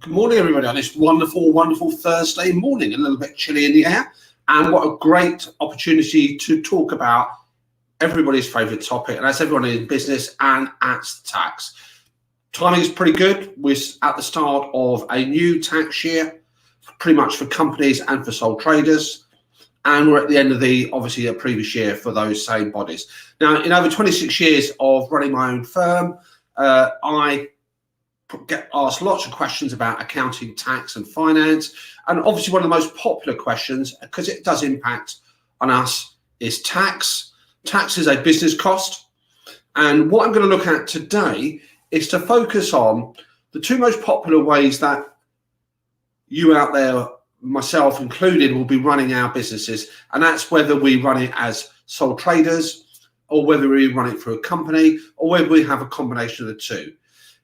Good morning, everybody, on this wonderful, wonderful Thursday morning. A little bit chilly in the air, and what a great opportunity to talk about everybody's favourite topic, and that's everyone in business, and that's tax. Timing is pretty good. We're at the start of a new tax year, pretty much for companies and for sole traders, and we're at the end of obviously a previous year for those same bodies. Now, in over 26 years of running my own firm, I get asked lots of questions about accounting, tax and finance, and obviously one of the most popular questions, because it does impact on us, is tax. Tax is a business cost, and what I'm going to look at today is to focus on the two most popular ways that you out there, myself included, will be running our businesses, and that's whether we run it as sole traders or whether we run it through a company or whether we have a combination of the two.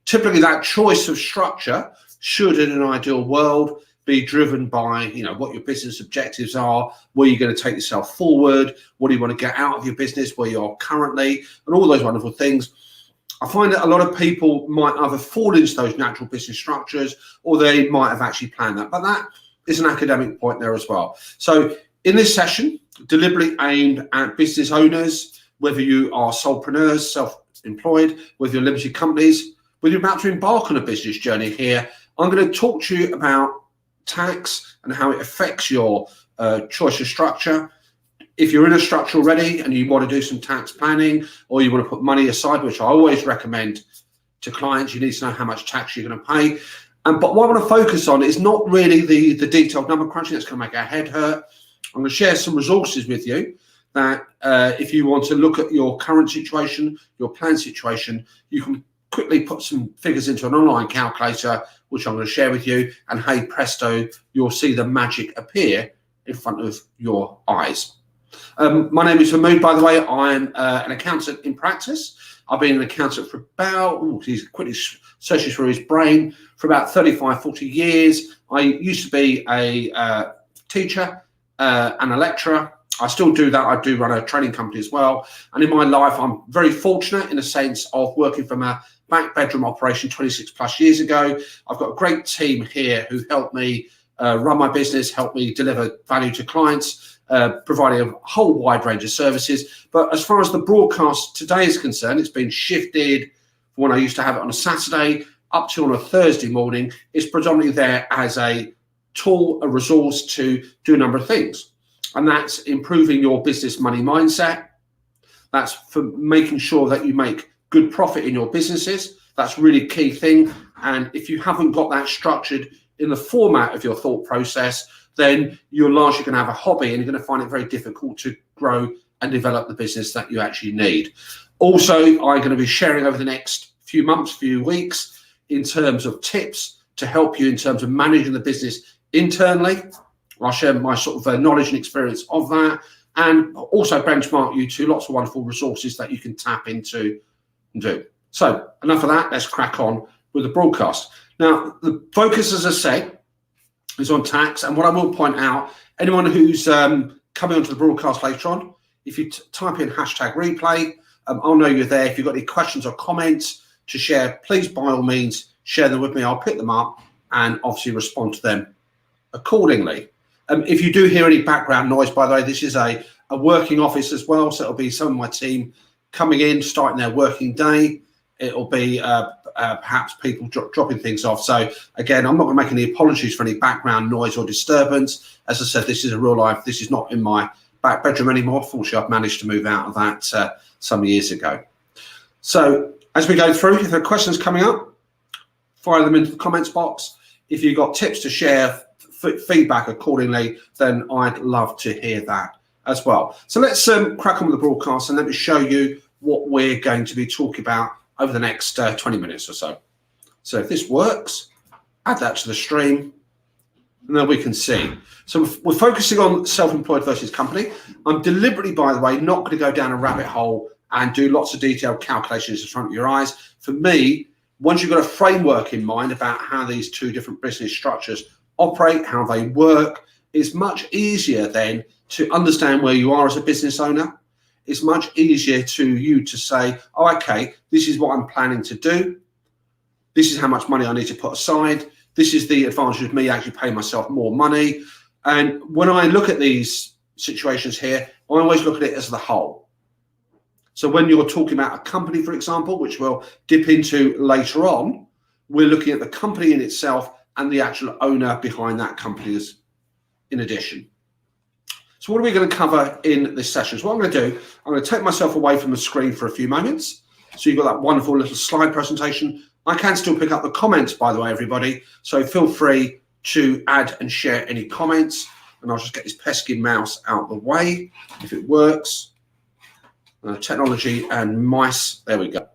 Typically, that choice of structure should, in an ideal world, be driven by, what your business objectives are, where you're going to take yourself forward, what do you want to get out of your business, where you are currently, and all those wonderful things. I find that a lot of people might either fall into those natural business structures or they might have actually planned that. But that is an academic point there as well. So in this session, deliberately aimed at business owners, whether you are solopreneurs, self-employed, whether you're limited companies, whether you're about to embark on a business journey here, I'm going to talk to you about tax and how it affects your choice of structure. If you're in a structure already and you want to do some tax planning, or you want to put money aside, which I always recommend to clients, you need to know how much tax you're going to pay. But what I want to focus on is not really the detailed number crunching that's going to make our head hurt. I'm going to share some resources with you that if you want to look at your current situation, your planned situation, you can quickly put some figures into an online calculator, which I'm going to share with you, and hey presto, you'll see the magic appear in front of your eyes. My name is Mahmood, by the way. I'm an accountant in practice. I've been an accountant for about, he's quickly searches through his brain, for about 35, 40 years. I used to be a teacher and a lecturer. I still do that. I do run a training company as well. And in my life, I'm very fortunate in the sense of working from a back bedroom operation 26 plus years ago. I've got a great team here who help me run my business, help me deliver value to clients, providing a whole wide range of services. But as far as the broadcast today is concerned, it's been shifted from when I used to have it on a Saturday up to on a Thursday morning. It's predominantly there as a tool, a resource to do a number of things. And that's improving your business money mindset. That's for making sure that you make good profit in your businesses. That's really a key thing. And if you haven't got that structured in the format of your thought process, then you're largely going to have a hobby and you're going to find it very difficult to grow and develop the business that you actually need. Also, I'm going to be sharing over the next few months, few weeks, in terms of tips to help you in terms of managing the business internally. I'll share my sort of knowledge and experience of that, and also benchmark you to lots of wonderful resources that you can tap into and do. So enough of that, let's crack on with the broadcast. Now, the focus, as I say, is on tax, and what I will point out, anyone who's coming onto the broadcast later on, if you type in #replay, I'll know you're there. If you've got any questions or comments to share, please by all means share them with me. I'll pick them up and obviously respond to them accordingly. If you do hear any background noise, by the way, this is a working office as well, so it'll be some of my team coming in, starting their working day. It'll be perhaps people dropping things off. So again, I'm not going to make any apologies for any background noise or disturbance. As I said, this is a real life. This is not in my back bedroom anymore. Fortunately, I've managed to move out of that some years ago. So as we go through, if there are questions coming up, fire them into the comments box. If you've got tips to share, feedback accordingly, then I'd love to hear that as well. So let's crack on with the broadcast, and let me show you what we're going to be talking about over the next 20 minutes or so. So if this works, add that to the stream, and then we can see. So we're focusing on self-employed versus company. I'm deliberately, by the way, not going to go down a rabbit hole and do lots of detailed calculations in front of your eyes. For me, once you've got a framework in mind about how these two different business structures operate, how they work, it's much easier then to understand where you are as a business owner. It's much easier to you to say, oh, okay, this is what I'm planning to do. This is how much money I need to put aside. This is the advantage of me actually paying myself more money. And when I look at these situations here, I always look at it as the whole. So when you're talking about a company, for example, which we'll dip into later on, we're looking at the company in itself and the actual owner behind that company in addition. So what are we going to cover in this session? So what I'm going to do, I'm going to take myself away from the screen for a few moments. So you've got that wonderful little slide presentation. I can still pick up the comments, by the way, everybody. So feel free to add and share any comments. And I'll just get this pesky mouse out of the way, if it works. Technology and mice, there we go.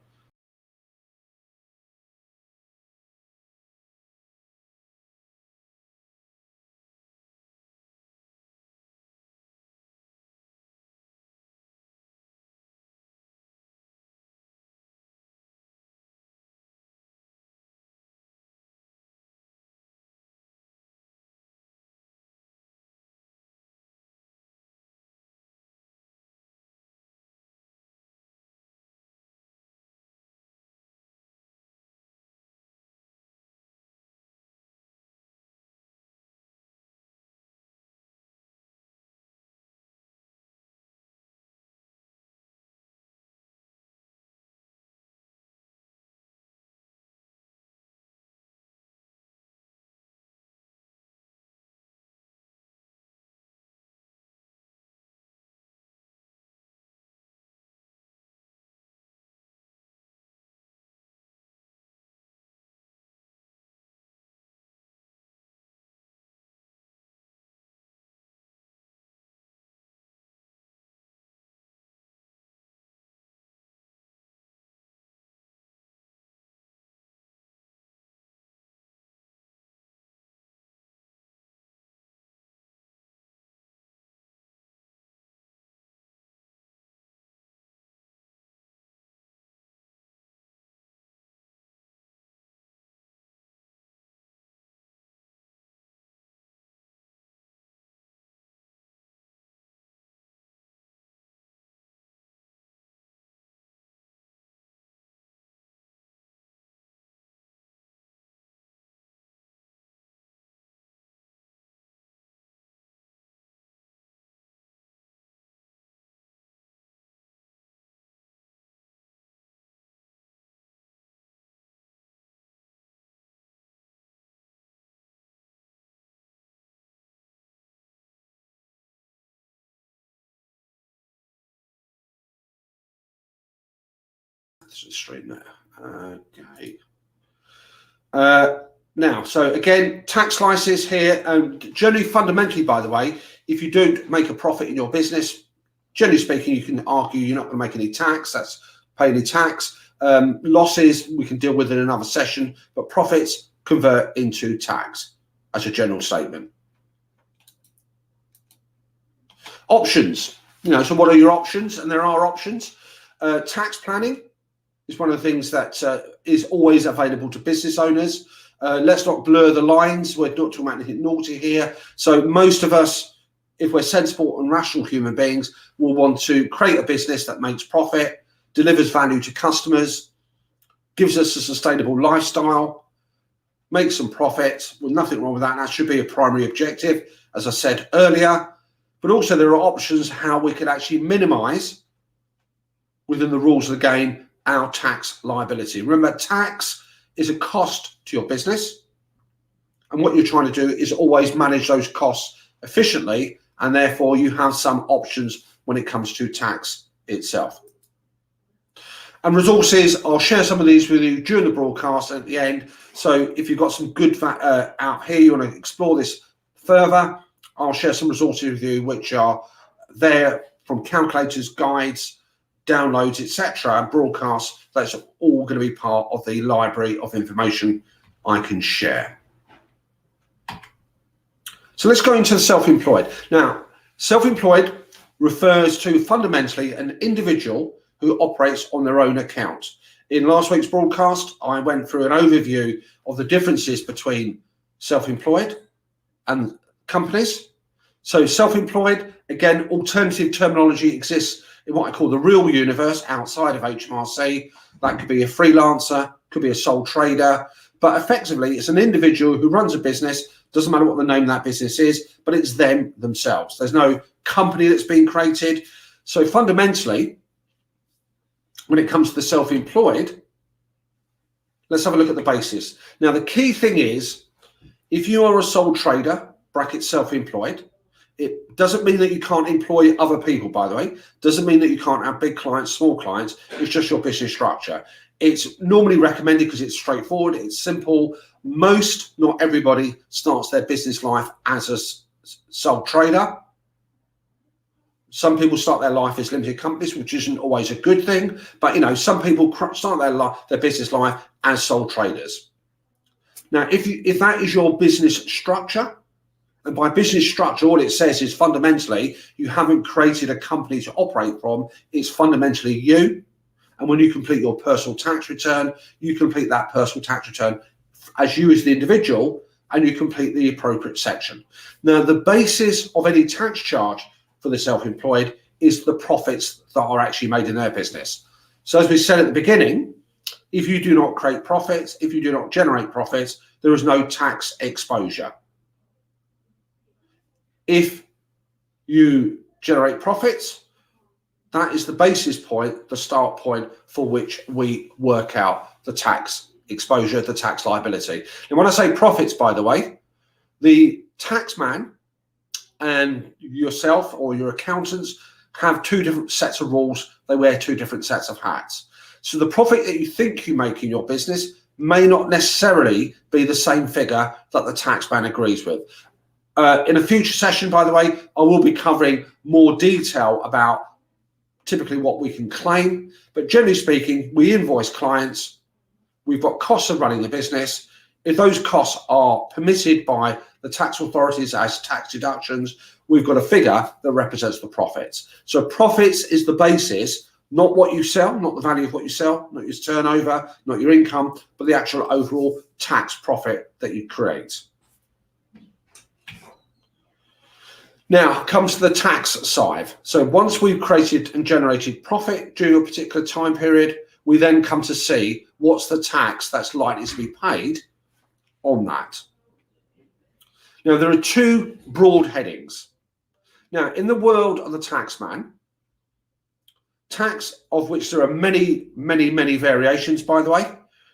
Straight there. Okay. Now, so again, tax slices here. Generally, fundamentally, by the way, if you don't make a profit in your business, generally speaking, you can argue you're not going to make any tax. That's pay any tax. Losses we can deal with in another session, but profits convert into tax as a general statement. Options. So what are your options? And there are options. Tax planning is one of the things that is always available to business owners. Let's not blur the lines. We're not talking about anything naughty here. So most of us, if we're sensible and rational human beings, will want to create a business that makes profit, delivers value to customers, gives us a sustainable lifestyle, makes some profit. Well, nothing wrong with that. That should be a primary objective, as I said earlier. But also there are options how we can actually minimize, within the rules of the game, our tax liability. Remember, tax is a cost to your business, and what you're trying to do is always manage those costs efficiently, and therefore you have some options when it comes to tax itself. And resources, I'll share some of these with you during the broadcast at the end. So if you've got some good out here, you want to explore this further, I'll share some resources with you which are there, from calculators, guides, downloads, etc., and broadcasts. That's all going to be part of the library of information I can share. So let's go into the self-employed. Now, self-employed refers to fundamentally an individual who operates on their own account. In last week's broadcast, I went through an overview of the differences between self-employed and companies. So self-employed, again, alternative terminology exists in what I call the real universe outside of HMRC. That could be a freelancer, could be a sole trader, But effectively, it's an individual who runs a business. Doesn't matter what the name of that business is, but it's them themselves. There's no company that's been created. So fundamentally, when it comes to the self-employed, let's have a look at the basis. Now, the key thing is, if you are a sole trader, bracket self-employed, it doesn't mean that you can't employ other people, by the way. Doesn't mean that you can't have big clients, small clients. It's just your business structure. It's normally recommended because it's straightforward, it's simple. Most, not everybody, starts their business life as a sole trader. Some people start their life as limited companies, which isn't always a good thing. But, you know, some people start their business life as sole traders. Now, if that is your business structure, and by business structure, all it says is fundamentally, you haven't created a company to operate from. It's fundamentally you. And when you complete your personal tax return, you complete that personal tax return as you as the individual, and you complete the appropriate section. Now, the basis of any tax charge for the self-employed is the profits that are actually made in their business. So as we said at the beginning, if you do not create profits, if you do not generate profits, there is no tax exposure. If you generate profits, that is the basis point, the start point for which we work out the tax exposure, the tax liability. And when I say profits, by the way, the taxman and yourself or your accountants have two different sets of rules. They wear two different sets of hats. So the profit that you think you make in your business may not necessarily be the same figure that the taxman agrees with. In a future session, by the way, I will be covering more detail about typically what we can claim. But generally speaking, we invoice clients. We've got costs of running the business. If those costs are permitted by the tax authorities as tax deductions, we've got a figure that represents the profits. So profits is the basis, not what you sell, not the value of what you sell, not your turnover, not your income, but the actual overall tax profit that you create. Now comes to the tax side. So once we've created and generated profit during a particular time period, we then come to see what's the tax that's likely to be paid on that. Now, there are two broad headings. Now, in the world of the taxman, tax of which there are many, many, many variations, by the way.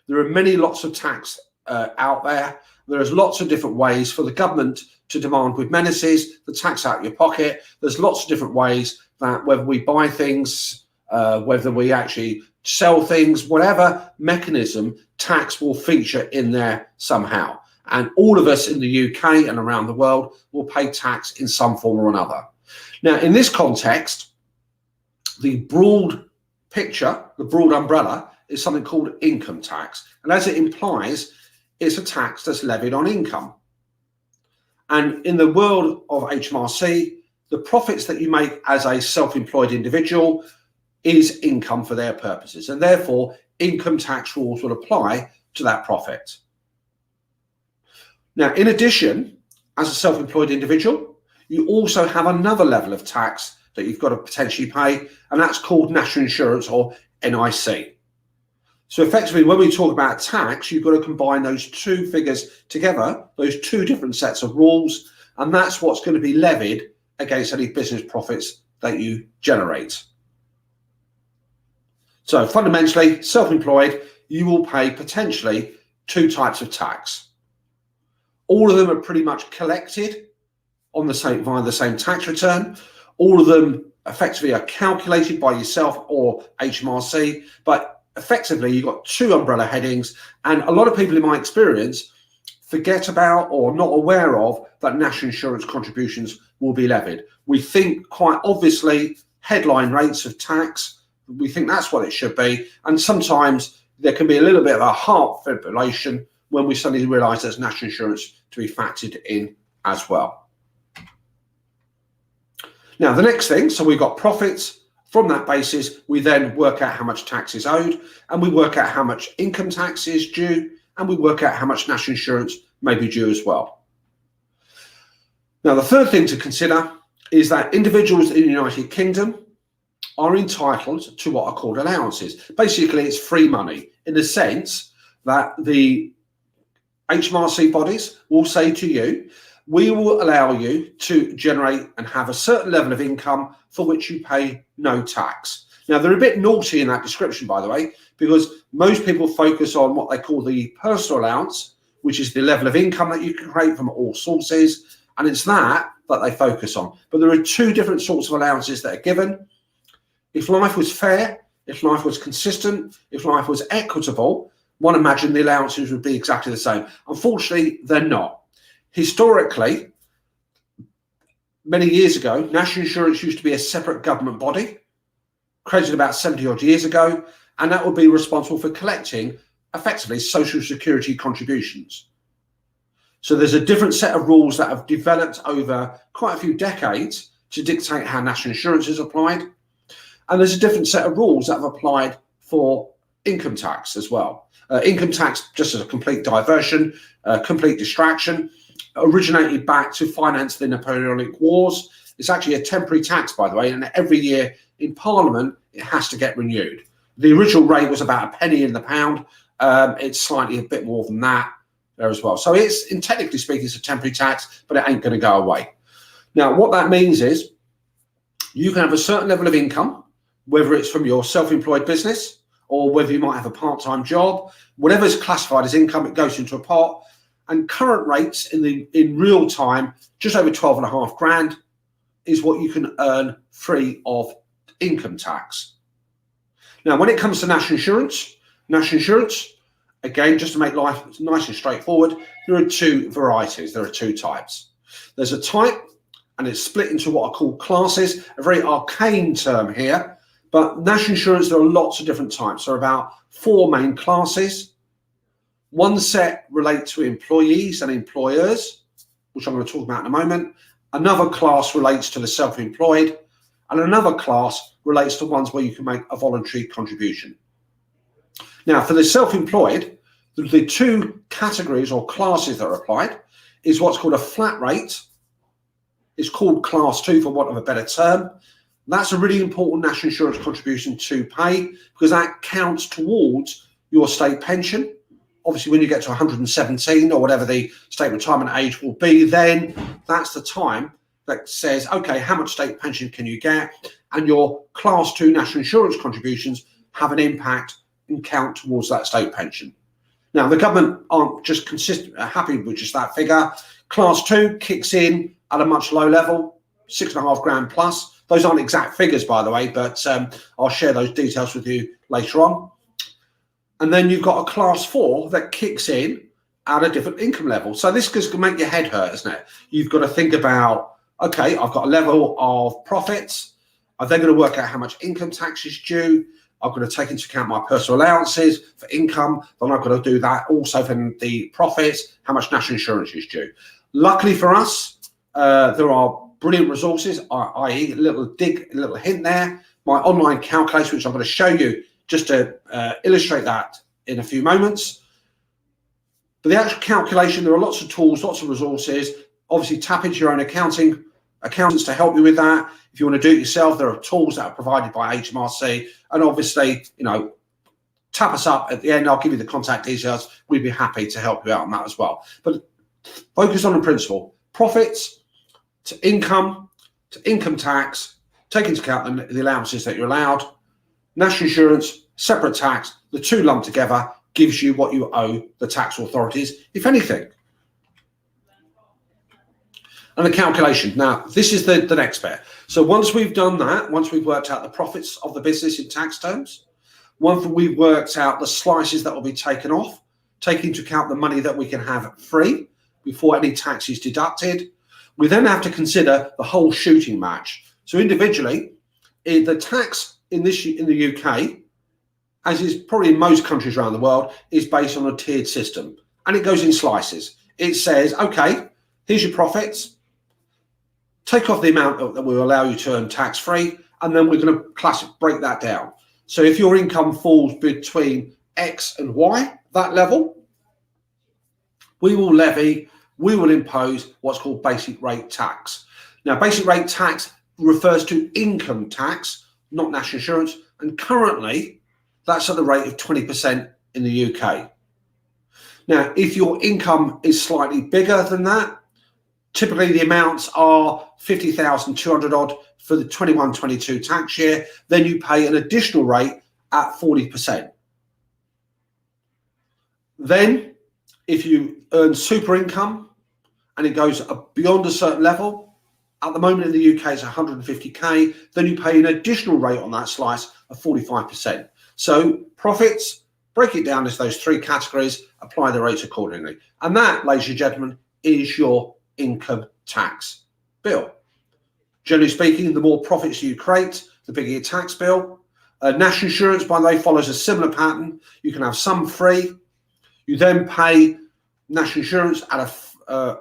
There are lots of tax out there. There's lots of different ways for the government to demand with menaces, the tax out of your pocket. There's lots of different ways that whether we buy things, whether we actually sell things, whatever mechanism, tax will feature in there somehow. And all of us in the UK and around the world will pay tax in some form or another. Now, in this context, the broad picture, the broad umbrella, is something called income tax. And as it implies, it's a tax that's levied on income. And in the world of HMRC, the profits that you make as a self-employed individual is income for their purposes. And therefore, income tax rules will apply to that profit. Now, in addition, as a self-employed individual, you also have another level of tax that you've got to potentially pay, and that's called national insurance or NIC. So effectively, when we talk about tax, you've got to combine those two figures together, those two different sets of rules, and that's what's going to be levied against any business profits that you generate. So fundamentally, self-employed, you will pay potentially two types of tax. All of them are pretty much collected on the same via the same tax return. All of them effectively are calculated by yourself or HMRC, but effectively you've got two umbrella headings, and a lot of people in my experience forget about or not aware of that national insurance contributions will be levied. We think quite obviously headline rates of tax, we think that's what it should be, and sometimes there can be a little bit of a heart fibrillation when we suddenly realise there's national insurance to be factored in as well. Now, the next thing, so we've got profits. From that basis, we then work out how much tax is owed, and we work out how much income tax is due, and we work out how much national insurance may be due as well. Now, the third thing to consider is that individuals in the United Kingdom are entitled to what are called allowances. Basically, it's free money in the sense that the HMRC bodies will say to you, we will allow you to generate and have a certain level of income for which you pay no tax. Now, they're a bit naughty in that description, by the way, because most people focus on what they call the personal allowance, which is the level of income that you can create from all sources, and it's that they focus on. But there are two different sorts of allowances that are given. If life was fair, if life was consistent, if life was equitable, one imagine the allowances would be exactly the same. Unfortunately, they're not. Historically, many years ago, national insurance used to be a separate government body, created about 70 odd years ago, and that would be responsible for collecting effectively social security contributions. So there's a different set of rules that have developed over quite a few decades to dictate how national insurance is applied. And there's a different set of rules that have applied for income tax as well. Income tax, just as a complete diversion, complete distraction, originated back to finance the Napoleonic Wars. It's actually a temporary tax, by the way, and every year in Parliament, it has to get renewed. The original rate was about a penny in the pound. It's slightly a bit more than that there as well. So it's, in technically speaking, it's a temporary tax, but it ain't going to go away. Now, what that means is you can have a certain level of income, whether it's from your self-employed business or whether you might have a part-time job, whatever's classified as income, it goes into a pot. And current rates in real time, just over 12.5 grand is what you can earn free of income tax. Now, when it comes to national insurance, again, just to make life nice and straightforward, there are two varieties, there are two types. There's a type, and it's split into what are called classes, a very arcane term here, but national insurance, there are lots of different types. There are about 4 main classes. One set relate to employees and employers, which I'm going to talk about in a moment. Another class relates to the self-employed, and another class relates to ones where you can make a voluntary contribution. Now, for the self-employed, the two categories or classes that are applied is what's called a flat rate. It's called class 2 for want of a better term. That's a really important national insurance contribution to pay because that counts towards your state pension. Obviously, when you get to 117 or whatever the state retirement age will be, then that's the time that says, okay, how much state pension can you get? And your class 2 national insurance contributions have an impact and count towards that state pension. Now, the government aren't just happy with just that figure. Class 2 kicks in at a much low level, 6.5 grand plus. Those aren't exact figures, by the way, but I'll share those details with you later on. And then you've got a class 4 that kicks in at a different income level. So this can make your head hurt, isn't it? You've got to think about, okay, I've got a level of profits. I'm then going to work out how much income tax is due. I've got to take into account my personal allowances for income. Then I've got to do that also for the profits, how much national insurance is due. Luckily for us, there are brilliant resources, i.e. a little hint there. My online calculator, which I'm going to show you just to illustrate that in a few moments. But the actual calculation, there are lots of tools, lots of resources. Obviously, tap into your own accountants to help you with that. If you want to do it yourself, there are tools that are provided by HMRC. And obviously, tap us up at the end. I'll give you the contact details. We'd be happy to help you out on that as well. But focus on the principle. Profits to income tax, take into account the allowances that you're allowed. National insurance, separate tax, the two lumped together gives you what you owe the tax authorities, if anything. And the calculation. Now, this is the next bit. So once we've done that, once we've worked out the profits of the business in tax terms, once we've worked out the slices that will be taken off, take into account the money that we can have free before any tax is deducted, we then have to consider the whole shooting match. So individually, the tax in the UK, as is probably in most countries around the world, is based on a tiered system. And it goes in slices. It says, okay, here's your profits. Take off the amount that will allow you to earn tax-free, and then we're going to break that down. So if your income falls between X and Y, that level, we will impose what's called basic rate tax. Now, basic rate tax refers to income tax, not national insurance, and currently that's at the rate of 20% in the UK. Now, if your income is slightly bigger than that, typically the amounts are 50,200 odd for the 21-22 tax year, then you pay an additional rate at 40%. Then, if you earn super income and it goes beyond a certain level, at the moment in the UK it's 150k, then you pay an additional rate on that slice of 45%. So profits, break it down as those three categories, apply the rates accordingly. And that, ladies and gentlemen, is your income tax bill. Generally speaking, the more profits you create, the bigger your tax bill. National insurance, by the way, follows a similar pattern. You can have some free. You then pay national insurance at a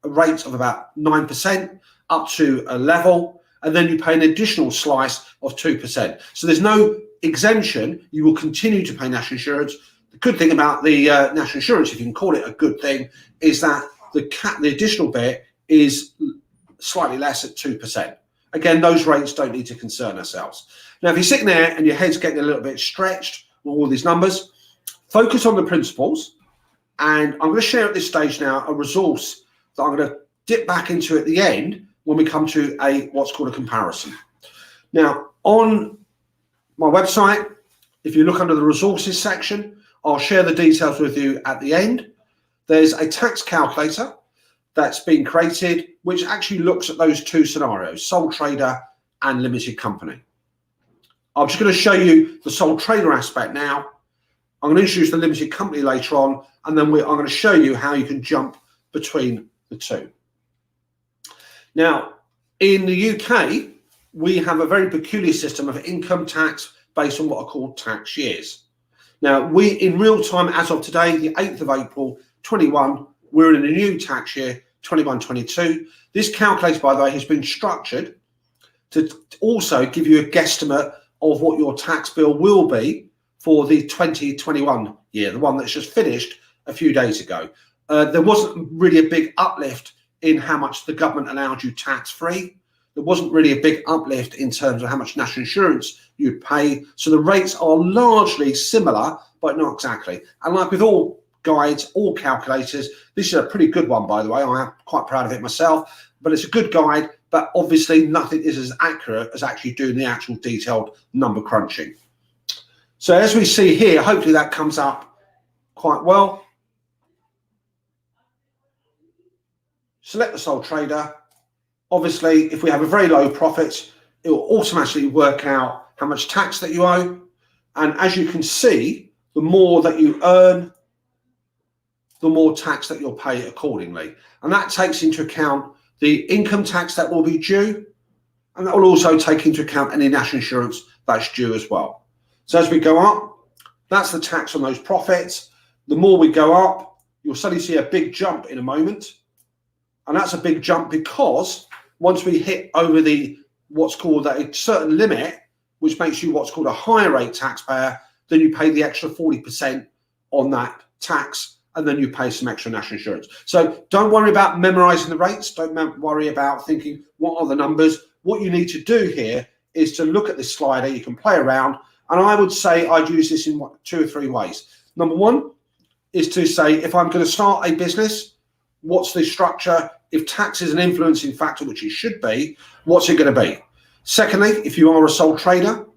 rate of about 9% up to a level, and then you pay an additional slice of 2%. So there's no exemption. You will continue to pay national insurance. The good thing about the national insurance, if you can call it a good thing, is that the additional bit is slightly less at 2%. Again, those rates don't need to concern ourselves. Now, if you're sitting there and your head's getting a little bit stretched with all these numbers, focus on the principles. And I'm going to share at this stage now a resource that I'm going to dip back into at the end when we come to what's called a comparison. Now, on my website, if you look under the resources section, I'll share the details with you at the end. There's a tax calculator that's been created, which actually looks at those two scenarios, sole trader and limited company. I'm just going to show you the sole trader aspect now. I'm going to introduce the limited company later on, and then I'm going to show you how you can jump between the two. Now, in the UK, we have a very peculiar system of income tax based on what are called tax years. Now, we, in real time, as of today, the 8th of April, 21, we're in a new tax year, 21-22. This calculator, by the way, has been structured to also give you a guesstimate of what your tax bill will be for the 2021 year, the one that's just finished a few days ago. There wasn't really a big uplift in how much the government allowed you tax-free. There wasn't really a big uplift in terms of how much national insurance you'd pay. So the rates are largely similar, but not exactly. And like with all guides, all calculators, this is a pretty good one, by the way. I am quite proud of it myself, but it's a good guide, but obviously nothing is as accurate as actually doing the actual detailed number crunching. So as we see here, hopefully that comes up quite well. Select the sole trader. Obviously, if we have a very low profit, it will automatically work out how much tax that you owe. And as you can see, the more that you earn, the more tax that you'll pay accordingly. And that takes into account the income tax that will be due, and that will also take into account any national insurance that's due as well. So as we go up, that's the tax on those profits. The more we go up, you'll suddenly see a big jump in a moment. And that's a big jump because once we hit over the what's called a certain limit, which makes you what's called a higher rate taxpayer, then you pay the extra 40% on that tax, and then you pay some extra national insurance. So don't worry about memorizing the rates. Don't worry about thinking, what are the numbers? What you need to do here is to look at this slider. You can play around. And I would say I'd use this in 2 or 3 ways. Number one is to say, if I'm going to start a business, what's the structure? If tax is an influencing factor, which it should be, what's it going to be? Secondly, if you are a sole trader,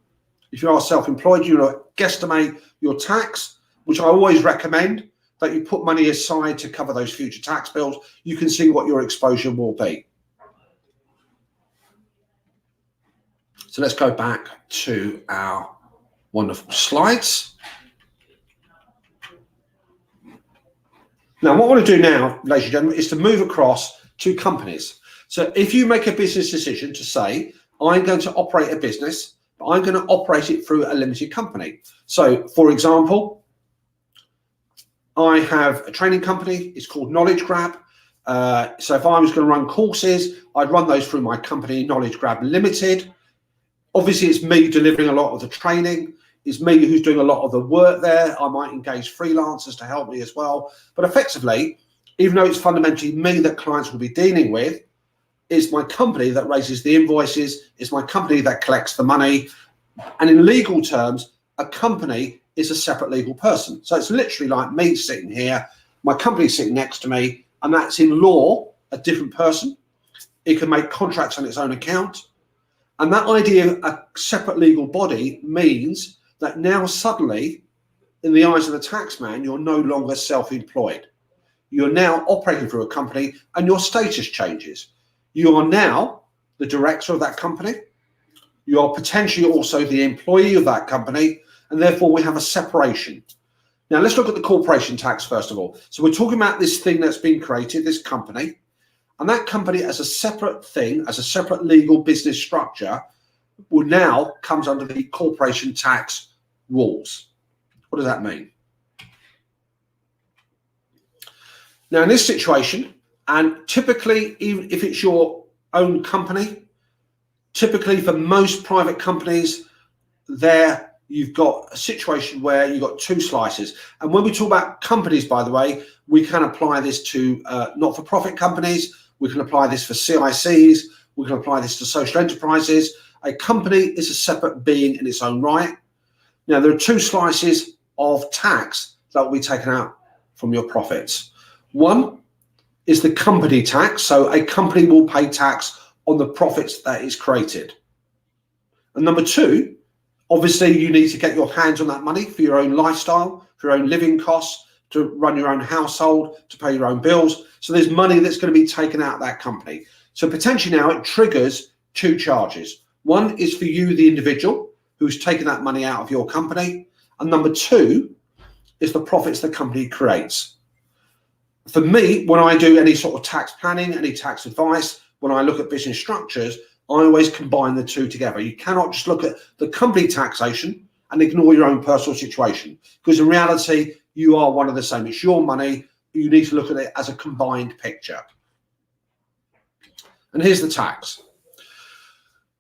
if you are self-employed, you want to guesstimate your tax, which I always recommend that you put money aside to cover those future tax bills. You can see what your exposure will be. So let's go back to our wonderful slides. Now, what I want to do now, ladies and gentlemen, is to move across to companies. So if you make a business decision to say, I'm going to operate a business, but I'm going to operate it through a limited company. So, for example, I have a training company. It's called Knowledge Grab. So if I was going to run courses, I'd run those through my company, Knowledge Grab Limited. Obviously, it's me delivering a lot of the training. It's me who's doing a lot of the work there. I might engage freelancers to help me as well. But effectively, even though it's fundamentally me that clients will be dealing with, it's my company that raises the invoices. It's my company that collects the money. And in legal terms, a company is a separate legal person. So it's literally like me sitting here, my company sitting next to me, and that's in law a different person. It can make contracts on its own account. And that idea of a separate legal body means that now suddenly, in the eyes of the taxman, you're no longer self-employed. You're now operating through a company and your status changes. You are now the director of that company. You are potentially also the employee of that company, and therefore we have a separation. Now let's look at the corporation tax first of all. So we're talking about this thing that's been created, this company, and that company as a separate thing, as a separate legal business structure, will now comes under the corporation tax rules. What does that mean? Now in this situation, and typically even if it's your own company, typically for most private companies, there you've got a situation where you've got two slices. And when we talk about companies, by the way, we can apply this to not-for-profit companies. We can apply this for CICs. We can apply this to social enterprises. A company is a separate being in its own right. Now, there are two slices of tax that will be taken out from your profits. One is the company tax. So a company will pay tax on the profits that is created. And number two, obviously you need to get your hands on that money for your own lifestyle, for your own living costs, to run your own household, to pay your own bills. So there's money that's going to be taken out of that company. So potentially now it triggers two charges. One is for you, the individual, who's taken that money out of your company. And number two is the profits the company creates. For me, when I do any sort of tax planning, any tax advice, when I look at business structures, I always combine the two together. You cannot just look at the company taxation and ignore your own personal situation, because in reality, you are one of the same. It's your money. You need to look at it as a combined picture. And here's the tax.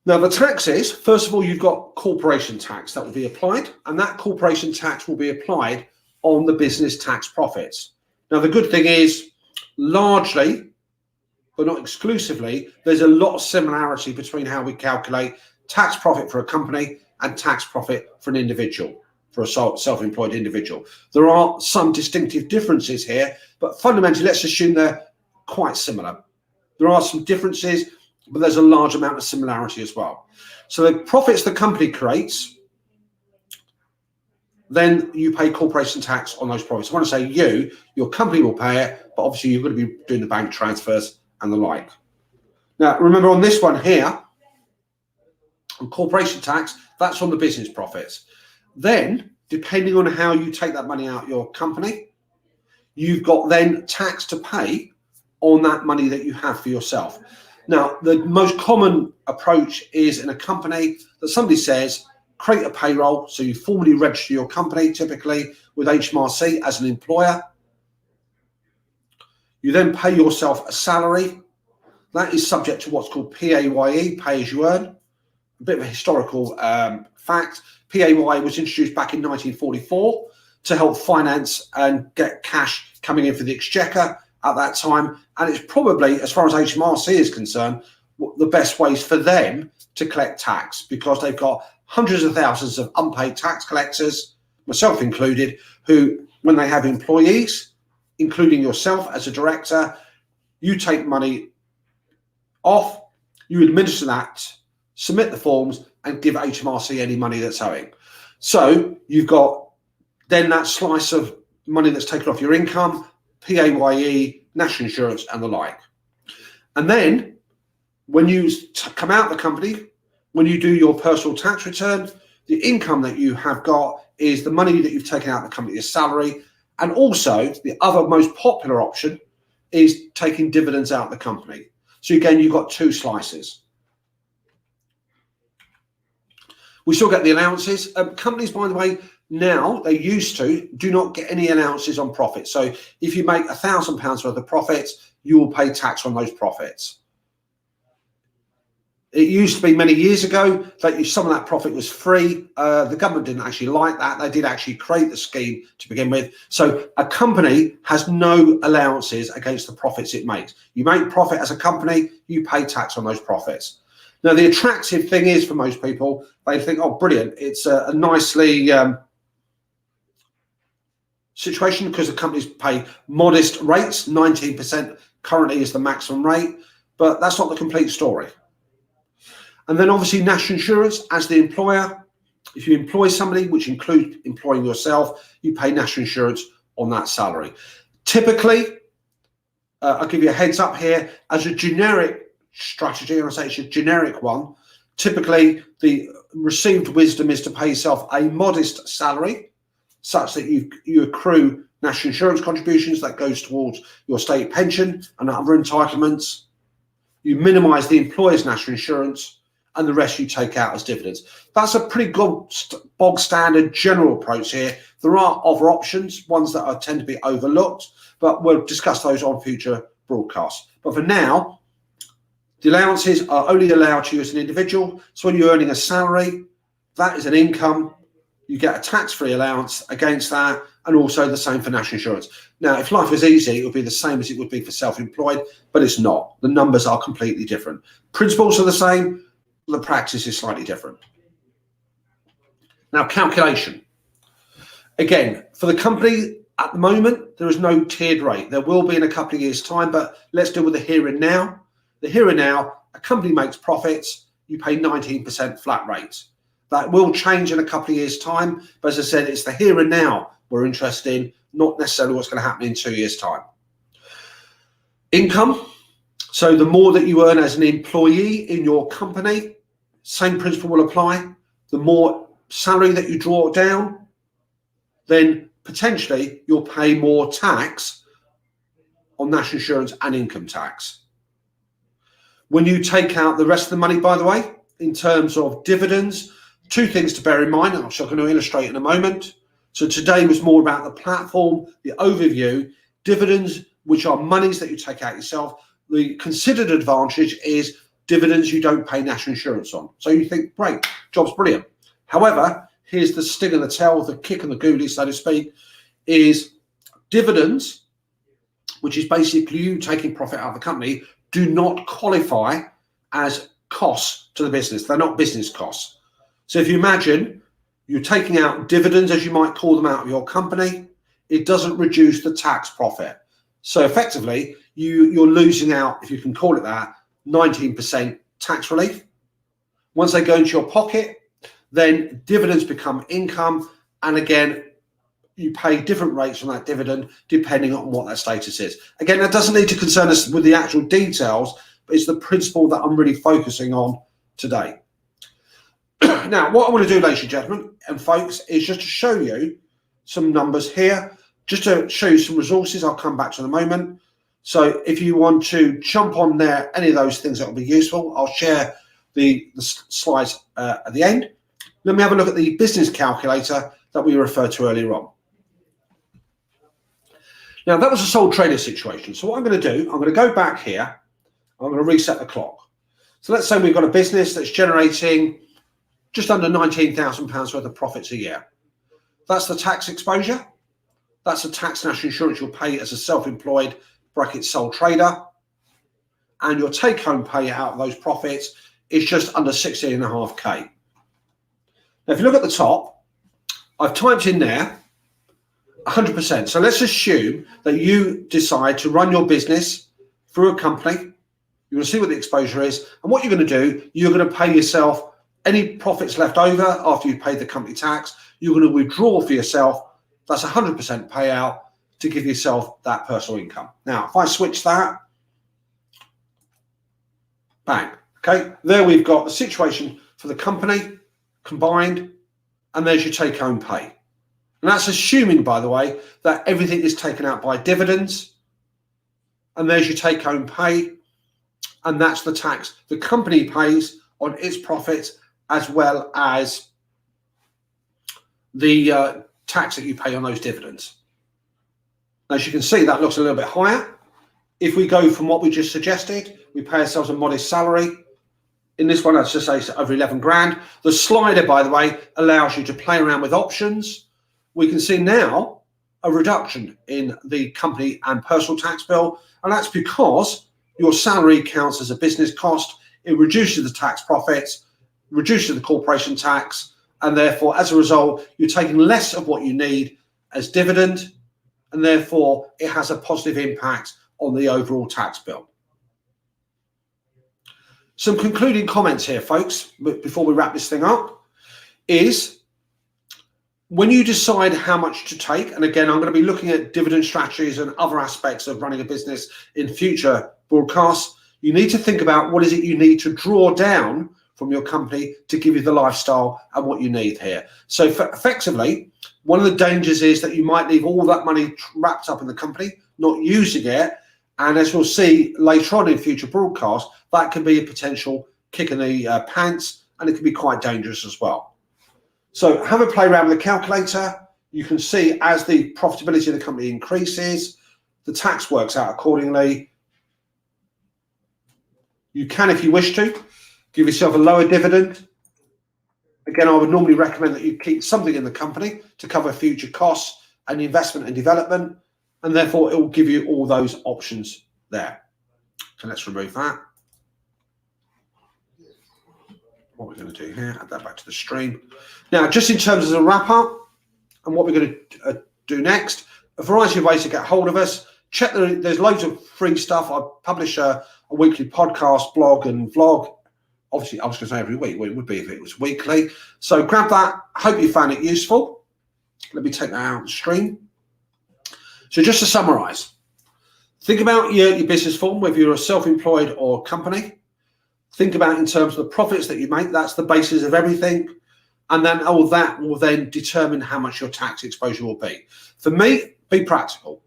Now, the tax is, first of all, you've got corporation tax that will be applied, and that corporation tax will be applied on the business tax profits. Now, the good thing is, largely, but not exclusively, there's a lot of similarity between how we calculate tax profit for a company and tax profit for an individual, for a self-employed individual. There are some distinctive differences here, but fundamentally, let's assume they're quite similar. There are some differences, but there's a large amount of similarity as well. So the profits the company creates, then you pay corporation tax on those profits. I want to say your company will pay it, but obviously you're going to be doing the bank transfers and the like. Now, remember on this one here, on corporation tax, that's on the business profits. Then, depending on how you take that money out of your company, you've got then tax to pay on that money that you have for yourself. Now, the most common approach is in a company that somebody says, create a payroll. So you formally register your company, typically with HMRC as an employer. You then pay yourself a salary. That is subject to what's called PAYE, pay as you earn. A bit of a historical fact. PAYE was introduced back in 1944 to help finance and get cash coming in for the exchequer at that time. And it's probably, as far as HMRC is concerned, the best ways for them to collect tax, because they've got hundreds of thousands of unpaid tax collectors, myself included, who, when they have employees, including yourself as a director, you take money off, you administer that, submit the forms, and give HMRC any money that's owing. So you've got then that slice of money that's taken off your income, PAYE, national insurance, and the like. And then when you come out of the company, when you do your personal tax return, the income that you have got is the money that you've taken out of the company, your salary. And also the other most popular option is taking dividends out of the company. So again, you've got two slices. We still get the allowances. Companies, by the way, now, they used to, do not get any allowances on profit. So if you make £1,000 worth of profits, you will pay tax on those profits. It used to be many years ago that some of that profit was free. The government didn't actually like that. They did actually create the scheme to begin with. So a company has no allowances against the profits it makes. You make profit as a company, you pay tax on those profits. Now, the attractive thing is for most people, they think, oh, brilliant. It's a nicely situation because the companies pay modest rates. 19% currently is the maximum rate, but that's not the complete story. And then obviously national insurance as the employer. If you employ somebody, which includes employing yourself, you pay national insurance on that salary. Typically, I'll give you a heads up here, as a generic strategy, and I say it's a generic one, typically the received wisdom is to pay yourself a modest salary such that you accrue national insurance contributions that goes towards your state pension and other entitlements. You minimise the employer's national insurance and the rest you take out as dividends. That's a pretty good bog standard general approach here. There are other options, ones that tend to be overlooked, but we'll discuss those on future broadcasts. But for now, the allowances are only allowed to you as an individual. So when you're earning a salary, that is an income. You get a tax-free allowance against that, and also the same for national insurance. Now, if life was easy, it would be the same as it would be for self-employed, but it's not. The numbers are completely different. Principles are the same, the practice is slightly different. Now, calculation. Again, for the company at the moment, there is no tiered rate. There will be in a couple of years' time, but let's deal with the here and now. The here and now, a company makes profits, you pay 19% flat rate. That will change in a couple of years' time, but as I said, it's the here and now we're interested in, not necessarily what's going to happen in 2 years' time. Income. So the more that you earn as an employee in your company, same principle will apply. The more salary that you draw down, then potentially you'll pay more tax on national insurance and income tax. When you take out the rest of the money, by the way, in terms of dividends, two things to bear in mind, I'm going to illustrate in a moment. So today was more about the platform, the overview, dividends, which are monies that you take out yourself. The considered advantage is dividends you don't pay national insurance on. So you think, great, job's brilliant. However, here's the sting of the tail, the kick and the ghoulie, so to speak, is dividends, which is basically you taking profit out of the company, do not qualify as costs to the business. They're not business costs. So if you imagine you're taking out dividends, as you might call them, out of your company, it doesn't reduce the tax profit. So effectively, you're losing out, if you can call it that, 19% tax relief. Once they go into your pocket, then dividends become income. And again, you pay different rates on that dividend depending on what that status is. Again, that doesn't need to concern us with the actual details, but it's the principle that I'm really focusing on today. Now, what I want to do, ladies and gentlemen and folks, is just to show you some numbers here, just to show you some resources. I'll come back to in a moment. So if you want to jump on there, any of those things that will be useful, I'll share the slides at the end. Let me have a look at the business calculator that we referred to earlier on. Now, that was a sole trader situation. So what I'm going to do, I'm going to go back here. I'm going to reset the clock. So let's say we've got a business that's generating just under £19,000 worth of profits a year. That's the tax exposure. That's the tax national insurance you'll pay as a self-employed bracket sole trader. And your take-home pay out of those profits is just under 16.5K. Now, if you look at the top, I've typed in there 100%. So let's assume that you decide to run your business through a company. You're going to see what the exposure is. And what you're going to do, you're going to pay yourself any profits left over after you've paid the company tax. You're going to withdraw for yourself. That's 100% payout to give yourself that personal income. Now, if I switch that, bang. Okay, there we've got the situation for the company combined, and there's your take-home pay. And that's assuming, by the way, that everything is taken out by dividends, and there's your take-home pay, and that's the tax the company pays on its profits, as well as the tax that you pay on those dividends. As you can see, that looks a little bit higher. If we go from what we just suggested, we pay ourselves a modest salary. In this one, let's just say it's over 11 grand. The slider, by the way, allows you to play around with options. We can see now a reduction in the company and personal tax bill, and that's because your salary counts as a business cost. It reduces the tax profits, reduces the corporation tax, and therefore, as a result, you're taking less of what you need as dividend, and therefore it has a positive impact on the overall tax bill. Some concluding comments here, folks, before we wrap this thing up, is when you decide how much to take, and again, I'm going to be looking at dividend strategies and other aspects of running a business in future broadcasts, you need to think about what is it you need to draw down from your company to give you the lifestyle and what you need here. So effectively, one of the dangers is that you might leave all that money wrapped up in the company, not using it. And as we'll see later on in future broadcasts, that can be a potential kick in the pants, and it can be quite dangerous as well. So have a play around with the calculator. You can see as the profitability of the company increases, the tax works out accordingly. You can, if you wish to, give yourself a lower dividend. Again, I would normally recommend that you keep something in the company to cover future costs and investment and development, and therefore it will give you all those options there. So let's remove that. What we're going to do here, add that back to the stream. Now, just in terms of a wrap up and what we're going to do next, a variety of ways to get hold of us. Check there's loads of free stuff. I publish a weekly podcast, blog and vlog. Obviously, I was going to say every week. Well, it would be if it was weekly. So grab that. Hope you found it useful. Let me take that out of the stream. So just to summarize, think about your business form, whether you're a self-employed or company. Think about in terms of the profits that you make. That's the basis of everything. And then all that will then determine how much your tax exposure will be. For me, be practical.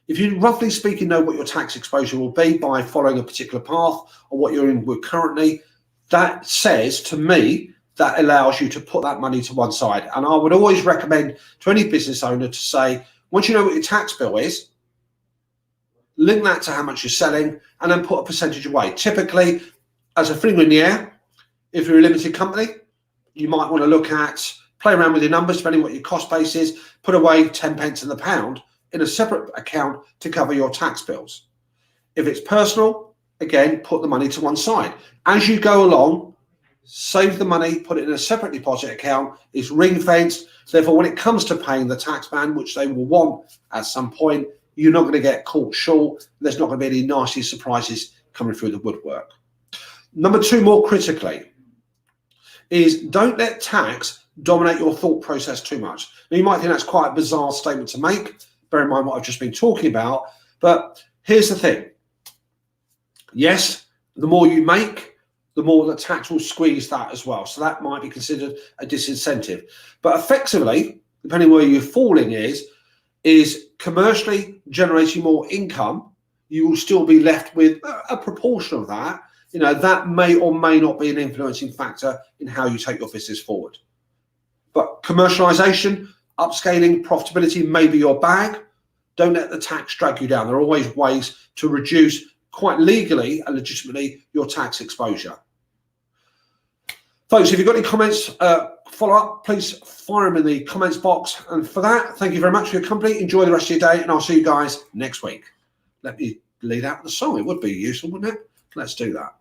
If you roughly speaking know what your tax exposure will be by following a particular path or what you're in with currently, that says to me, that allows you to put that money to one side. And I would always recommend to any business owner to say, once you know what your tax bill is, link that to how much you're selling and then put a percentage away. Typically, as a finger in the air, if you're a limited company, you might want to look at, play around with your numbers, depending what your cost base is, put away 10 pence in the pound in a separate account to cover your tax bills. If it's personal, again, put the money to one side. As you go along, save the money, put it in a separate deposit account. It's ring-fenced. Therefore, when it comes to paying the tax man, which they will want at some point, you're not going to get caught short. There's not going to be any nasty surprises coming through the woodwork. Number two, more critically, is don't let tax dominate your thought process too much. Now, you might think that's quite a bizarre statement to make. Bear in mind what I've just been talking about. But here's the thing. Yes, the more you make, the more the tax will squeeze that as well. So that might be considered a disincentive. But effectively, depending where you're falling is commercially generating more income, you will still be left with a proportion of that. You know, that may or may not be an influencing factor in how you take your business forward. But commercialization, upscaling, profitability may be your bag. Don't let the tax drag you down. There are always ways to reduce quite legally and legitimately your tax exposure. Folks, if you've got any comments, follow up, please fire them in the comments box. And for that, thank you very much for your company. Enjoy the rest of your day, and I'll see you guys next week. Let me lead out the song. It would be useful, wouldn't it? Let's do that.